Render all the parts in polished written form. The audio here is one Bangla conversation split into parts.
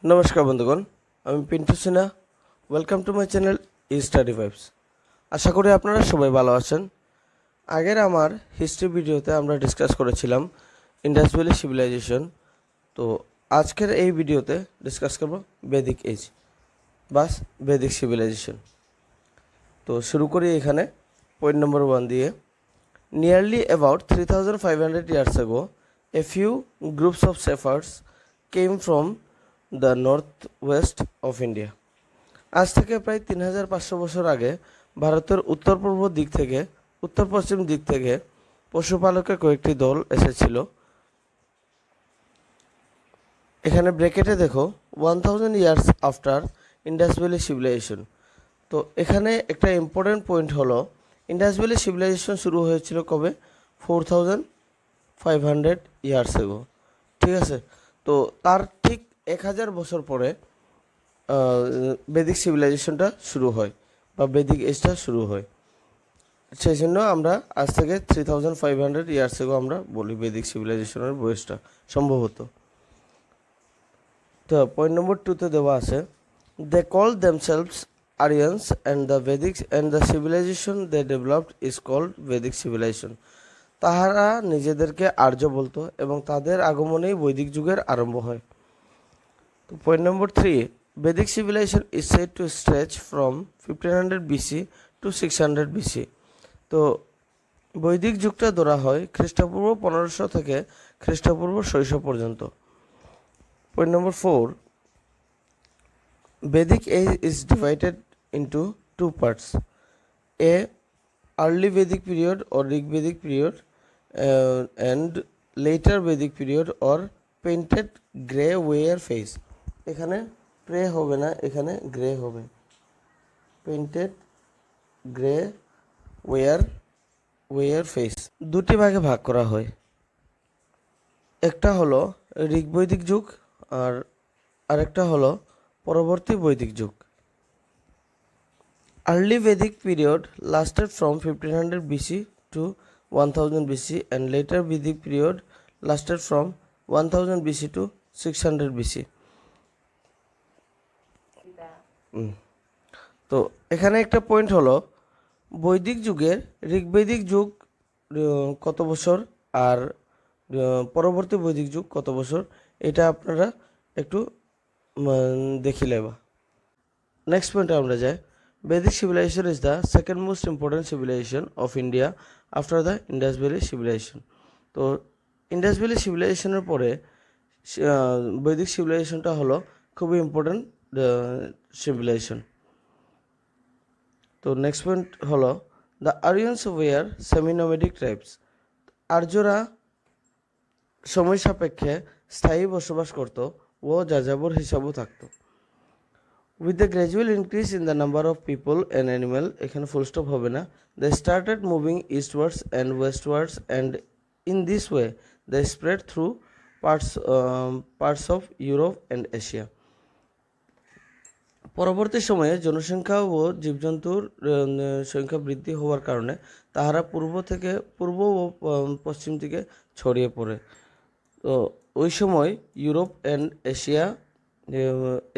নমস্কার বন্ধুগণ, আমি Pintu Sinha. Welcome to my channel study vibes. আশা করি আপনারা সবাই ভালো আছেন। আগের আমার হিস্ট্রি ভিডিওতে আমরা ডিসকাস করেছিলাম ইন্ডাস ভ্যালি সিভিলাইজেশন। তো আজকের এই ভিডিওতে ডিসকাস করব বেদিক এজ বা বেদিক সিভিলাইজেশন। তো শুরু করি এখানে পয়েন্ট নম্বর 1 দিয়ে। Nearly about 3500 years ago, a few groups of shepherds came from the northwest of India. আজ থেকে প্রায় 3500 বছর আগে ভারতের উত্তর পশ্চিম দিক থেকে পশুপালকের কয়েকটি দল এসেছিল। এখানে ব্র্যাকেটে দেখো 1000 years after Indus valley civilization. তো এখানে একটা ইম্পর্টেন্ট পয়েন্ট হলো ইন্ডাস ভ্যালি সিভিলাইজেশন শুরু হয়েছিল কবে? 4500 years ago। ঠিক আছে, তো তার ঠিক 1000 বছর পরে বেদিক সিভিলাইজেশনটা শুরু হয় বা বেদিক এজটা শুরু হয়। সেই জন্য আমরা আজ থেকে 3500 years ago আমরা বলি বেদিক সিভিলাইজেশনের বয়সটা সম্ভবত। তো পয়েন্ট নম্বর 2তে দেওয়া আছে, they call themselves Aryans and the civilization they developed is called Vedic civilization. তাহারা নিজেদেরকে আর্য বলতো এবং তাদের আগমনেই বৈদিক যুগের আরম্ভ হয়। তো point number 3, Vedic civilization is said to stretch from 1500 BC to 600 BC। তো বৈদিক যুগটা ধরা হয় খ্রিস্টপূর্ব 1500 থেকে খ্রিস্টপূর্ব 600 পর্যন্ত। Point number 4, Vedic age is divided into two parts, a early Vedic period or Rig Vedic period and later Vedic period or painted grey ware phase। এখানে প্রে হবে না, এখানে গ্রে হবে, পেইন্টেড গ্রে ওয়ার ফেস। দুটি ভাগে ভাগ করা হয়, একটা হলো ঋগ্বৈদিক যুগ আর আরেকটা হলো পরবর্তী বৈদিক যুগ। Early Vedic period lasted from 1500 BC to 1000 BC and later Vedic period lasted from 1000 BC to 600 BC। তো এখানে একটা পয়েন্ট হলো বৈদিক যুগের ঋগ্বৈদিক যুগ কত বছর আর পরবর্তী বৈদিক যুগ কত বছর, এটা আপনারা একটু দেখিলে বা। নেক্সট পয়েন্টে আমরা যাই, Vedic civilization is the second most important civilization of India after the Indus Valley civilization। তো ইন্ডাস ভ্যালি সিভিলাইজেশনের পরে বৈদিক সিভিলাইজেশনটা হলো খুবই ইম্পর্টেন্ট সিভিলাইজেশন। তো নেক্সট পয়েন্ট হলো the Aryans were semi nomadic tribes. আর্যরা সময় সাপেক্ষে স্থায়ী বসবাস করত ও যাযাবর হিসাবেও থাকতো। With the gradual increase in the number of people and animal, এখানে ফুল স্টপ হবে না, they started moving eastwards and westwards and in this way they spread through parts of Europe and Asia. পরবর্তী সময়ে জনসংখ্যা ও জীবজন্তুর সংখ্যা বৃদ্ধি হওয়ার কারণে তাহারা পূর্ব ও পশ্চিম দিকে ছড়িয়ে পড়ে। তো ওই সময় ইউরোপ অ্যান্ড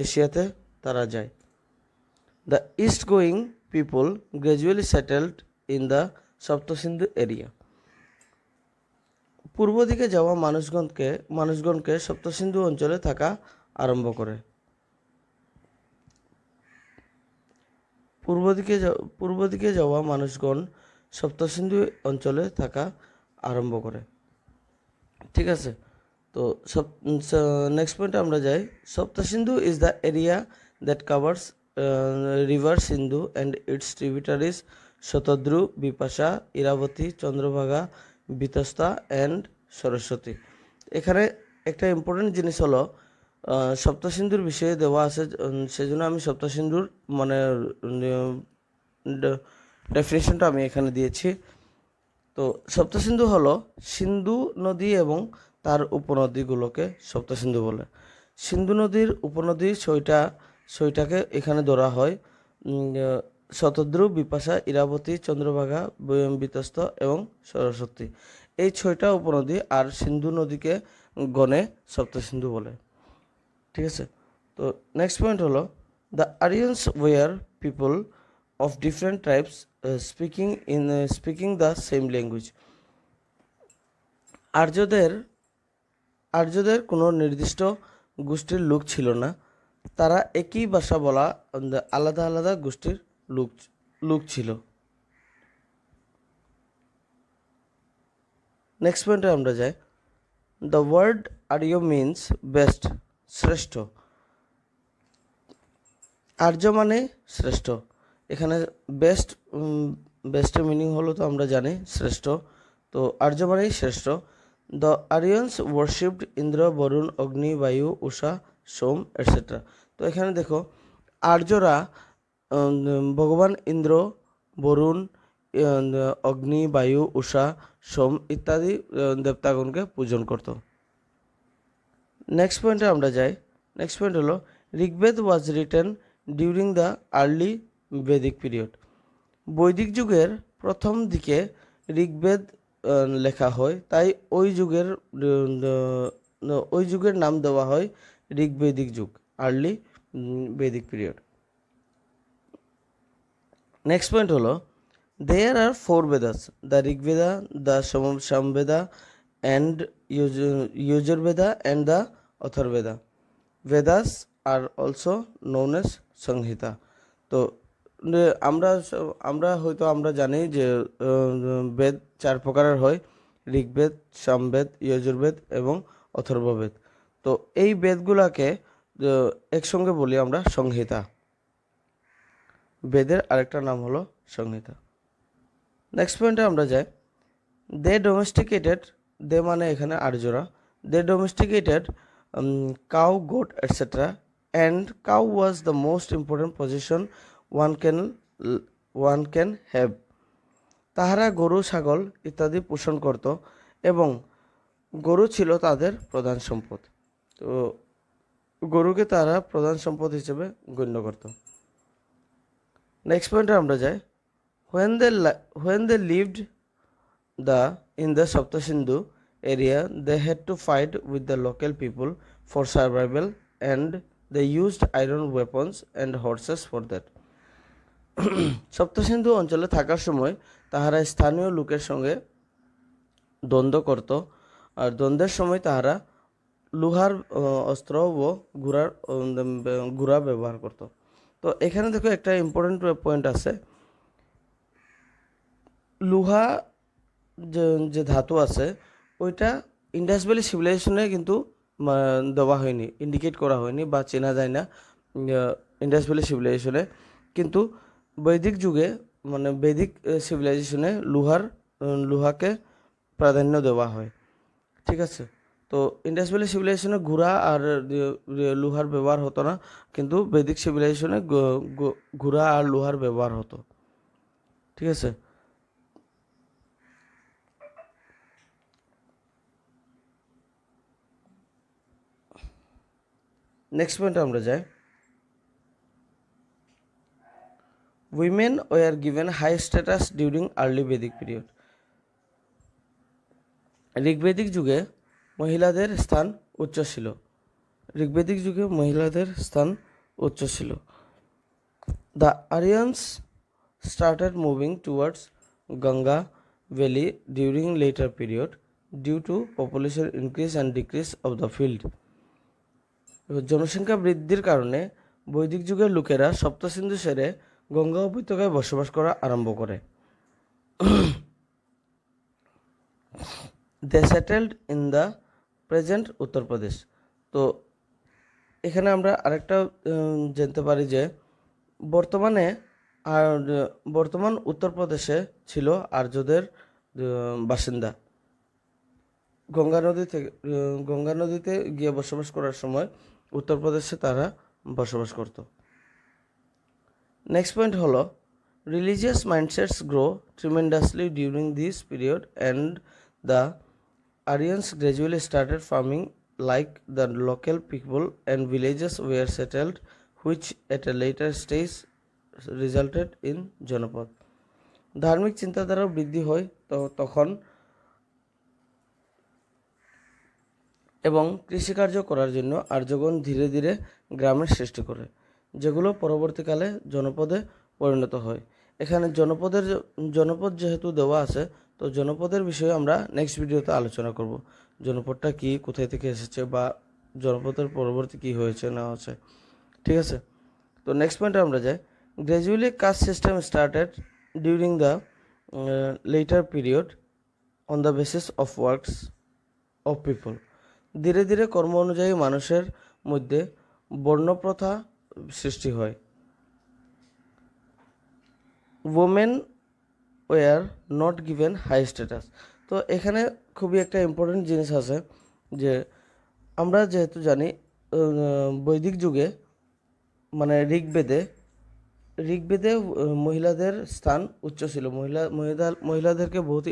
এশিয়াতে তারা যায়। The east going people gradually settled in the Saptasindhu area. পূর্ব দিকে যাওয়া মানুষগণকে সপ্তসিন্ধু অঞ্চলে থাকা আরম্ভ করে। পূর্ব দিকে যাওয়া মানুষগণ সপ্তসিন্ধু অঞ্চলে থাকা আরম্ভ করে। ঠিক আছে, তো নেক্সট পয়েন্টে আমরা যাই, Saptasindhu is the area that covers river Sindhu and its tributaries Shatadru, Bipasha, Iravati, Chandrabhaga, Vitasta and Saraswati. এখানে একটা ইম্পর্টেন্ট জিনিস হলো সপ্তসিন্ধুর বিষয়ে দেওয়া আছে, সেজন্য আমি সপ্তসিন্ধুর মানে ডেফিনেশনটা আমি এখানে দিয়েছি। তো সপ্তসিন্ধু হলো সিন্ধু নদী এবং তার উপনদীগুলোকে সপ্তসিন্ধু বলে। সিন্ধু নদীর উপনদী ছয়টাকে এখানে ধরা হয়, শতদ্রু, বিপাশা, ইরাবতী, চন্দ্রভাগা, বিতস্ত এবং সরস্বতী। এই 6টা উপনদী আর সিন্ধু নদীকে গণে সপ্তসিন্ধু বলে। ঠিক আছে, তো নেক্সট পয়েন্ট হলো the Aryans were people of different tribes speaking the same language. আর্যদের কোনো নির্দিষ্ট গোষ্ঠীর লোক ছিল না, তারা একই ভাষা বলা আলাদা আলাদা গোষ্ঠীর লোক ছিল। নেক্সট পয়েন্টে আমরা যাই। The word Arya means best, শ্রেষ্ঠ। আর্য মানে শ্রেষ্ঠ। এখানে বেস্টের মিনিং হলো তো আমরা জানি শ্রেষ্ঠ, তো আর্য মানেই শ্রেষ্ঠ। দ্য আরিয়ানস ওয়ার্শিপড ইন্দ্র, বরুণ, অগ্নি, বায়ু, উষা, সোম এটসেট্রা। তো এখানে দেখো আর্যরা ভগবান ইন্দ্র, বরুণ, অগ্নি, বায়ু, উষা, সোম ইত্যাদি দেবতাগণকে পূজন করত। নেক্সট পয়েন্টে আমরা যাই। নেক্সট পয়েন্ট হলো Rigveda was written during the early Vedic period. বৈদিক যুগের প্রথম দিকে ঋগ্বেদ লেখা হয়, তাই ওই যুগের নাম দেওয়া হয় ঋগ্বেদিক যুগ, early Vedic period. Next point হলো there are 4 Vedas, the Rigveda, the Samaveda and Yajurveda and the Atharvaveda. Vedas are also known as Samhita. তো আমরা জানি যে বেদ 4 প্রকারের হয়, ঋগ্বেদ, সামবেদ, যজুর্বেদ এবং অথর্ববেদ। তো এই বেদগুলাকে একসঙ্গে বলি আমরা সংহিতা। বেদের আরেকটা নাম হলো সংহিতা। নেক্সট পয়েন্টে আমরা যাই। দে মানে এখানে আর্যরা, they domesticated cow, goat etcetera, and cow was the most important position one can have. তাহারা গরু, ছাগল ইত্যাদি পোষণ করত এবং গরু ছিল তাদের প্রধান সম্পদ। তো গরুকে তারা প্রধান সম্পদ হিসেবে গণ্য করত। নেক্সট পয়েন্টে আমরা যাই। when they lived in the Saptasindhu area, they had to fight with the local people for survival, and they used iron weapons and horses for that. Saptasindhu অঞ্চলে থাকার সময় তাহারা স্থানীয় লোকের সঙ্গে দ্বন্দ্ব করত, আর দ্বন্দ্বের সময় তাহারা লোহার অস্ত্র ও ঘোড়া ব্যবহার করত। তো এখানে দেখো একটা ইম্পর্টেন্ট পয়েন্ট আছে। লোহা যে ধাতু আছে ওইটা ইন্ডাস ভ্যালি সিভিলাইজেশনে কিন্তু দেওয়া হয়নি, ইন্ডিকেট করা হয়নি বা চেনা যায় না ইন্ডাস ভ্যালি সিভিলাইজেশনে, কিন্তু বৈদিক যুগে মানে বৈদিক সিভিলাইজেশনে লোহাকে প্রাধান্য দেওয়া হয়। ঠিক আছে, তো ইন্ডাস ভ্যালি সিভিলাইজেশনে ঘোড়া আর লোহার ব্যবহার হতো না, কিন্তু বৈদিক সিভিলাইজেশনে ঘোড়া আর লোহার ব্যবহার হতো। ঠিক আছে, নেক্সট পয়েন্টে আমরা যাই। Women were given high status during early Vedic period. ঋগ্বেদিক যুগে মহিলাদের স্থান উচ্চ ছিল। The Aryans started moving towards Ganga Valley during later period due to population increase and decrease of the field. জনসংখ্যা বৃদ্ধির কারণে বৈদিক যুগের লোকেরা সপ্তসিন্ধু সেরে গঙ্গা উপত্যকায় বসবাস করা আরম্ভ করে। They settled in the present Uttar Pradesh. তো এখানে আমরা আরেকটা জানতে পারি যে বর্তমান উত্তরপ্রদেশে ছিল আর্যদের বাসিন্দা। গঙ্গা নদীতে গিয়ে বসবাস করার সময় উত্তরপ্রদেশে তারা বসবাস করত। নেক্সট পয়েন্ট হলো religious mindsets grow tremendously during this period and the Aryans gradually started farming like the local people and villages were settled which at a later stage resulted in Janapada. ধার্মিক চিন্তাধারার বৃদ্ধি হয়, তো তখন এবং কৃষিকার্য করার জন্য আর্যগণ ধীরে ধীরে গ্রামের সৃষ্টি করে, যেগুলো পরবর্তীকালে জনপদে পরিণত হয়। এখানে জনপদ যেহেতু দেওয়া আছে, তো জনপদের বিষয়ে আমরা নেক্সট ভিডিওতে আলোচনা করব। জনপদটা কি, কোথায় থেকে এসেছে, বা জনপদের পরবর্তী কি হয়েছে না হয়েছে। ঠিক আছে, তো নেক্সট পয়েন্টে আমরা যাই। Gradually caste system started during the later period on the basis of works of people. ধীরে ধীরে কর্ম অনুযায়ী মানুষের মধ্যে বর্ণপ্রথা সৃষ্টি হয়। Women were not given high status. তো এখানে খুবই একটা ইম্পর্টেন্ট জিনিস আছে, যে আমরা যেহেতু জানি বৈদিক যুগে মানে ঋগ্বেদে মহিলাদের স্থান উচ্চ ছিল। মহিলাদেরকে বহুত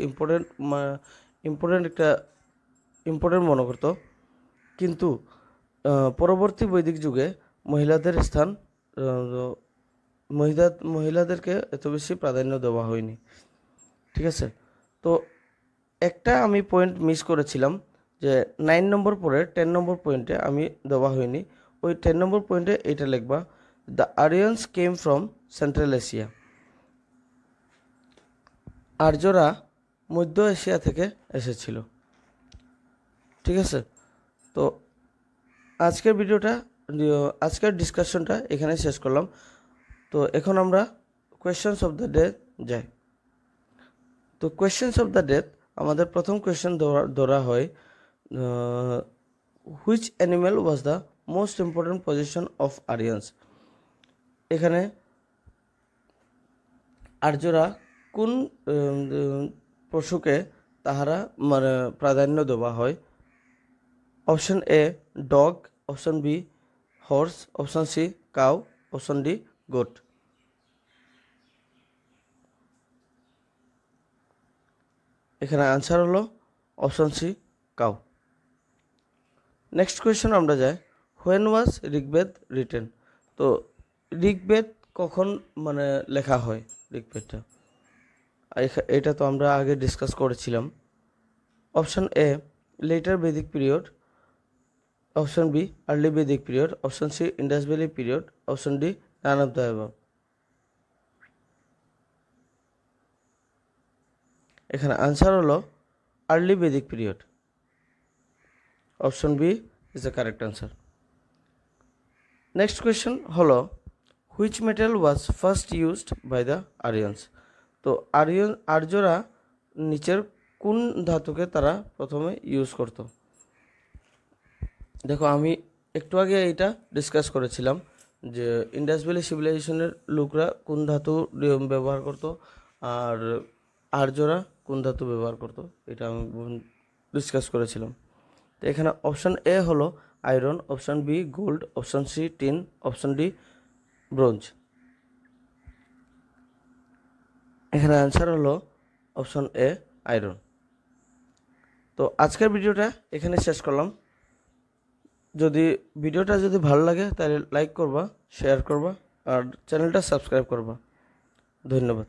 ইম্পর্টেন্ট মনে করতো, কিন্তু পরবর্তী বৈদিক যুগে মহিলাদের স্থান মহিলাদেরকে এত বেশি প্রাধান্য দেওয়া হয়নি। ঠিক আছে, তো একটা আমি পয়েন্ট মিস করেছিলাম, যে 9 নম্বর পরে 10 নম্বর পয়েন্টে আমি দেওয়া হয়নি। ওই 10 নম্বর পয়েন্টে এটা লিখবা, the Aryans came from Central Asia. আর্যরা মধ্য এশিয়া থেকে এসেছিল। ঠিক আছে, তো আজকের ডিসকাশনটা এখানে শেষ করলাম। তো এখন আমরা কোয়েশ্চেন্স অফ দ্য ডে যাই। তো কোয়েশ্চেন্স অফ দ্য ডে আমাদের প্রথম কোয়েশ্চেন ধরা হয়, which animal was the most important position of Aryans. এখানে আর্যরা কোন পশুকে তাহারা মানে প্রাধান্য দেওয়া হয়? Option A dog, option B horse, option C cow, option D goat. এখানে আনসার হলো option C cow. Next question আমরা যাই, হোয়েন ওয়াজ ঋগ্বেদ রিটেন। তো ঋগ্বেদ কখন মানে লেখা হয়? ঋগ্বেদটা এটা তো আমরা আগে ডিসকাস করেছিলাম। Option A later Vedic period, option B early Vedic period, option C Indus valley period, option D none of the above. এখানে আনসার হলো early Vedic period. Option B is the correct answer. Next question হলো, which metal was first used by the Aryans. তো আর্যরা নিচের কোন ধাতুকে তারা প্রথমে ইউজ করত? দেখো, আমি একটু আগে এইটা ডিসকাস করেছিলাম, যে ইন্ডাস ভ্যালি সিভিলাইজেশনের লোকরা কোন ধাতু ব্যবহার করত, আর আর্যরা কোন ধাতু ব্যবহার করত, এটা আমি ডিসকাস করেছিলাম। তো এখানে অপশন এ হলো iron, option B gold, option C tin, option D bronze. এখানে অ্যান্সার হলো অপশন এ আয়রন। তো আজকের ভিডিওটা এখানে শেষ করলাম। ভিডিওটা যদি ভালো লাগে তাহলে লাইক করবা, শেয়ার করবা, আর চ্যানেলটা সাবস্ক্রাইব করবা। ধন্যবাদ।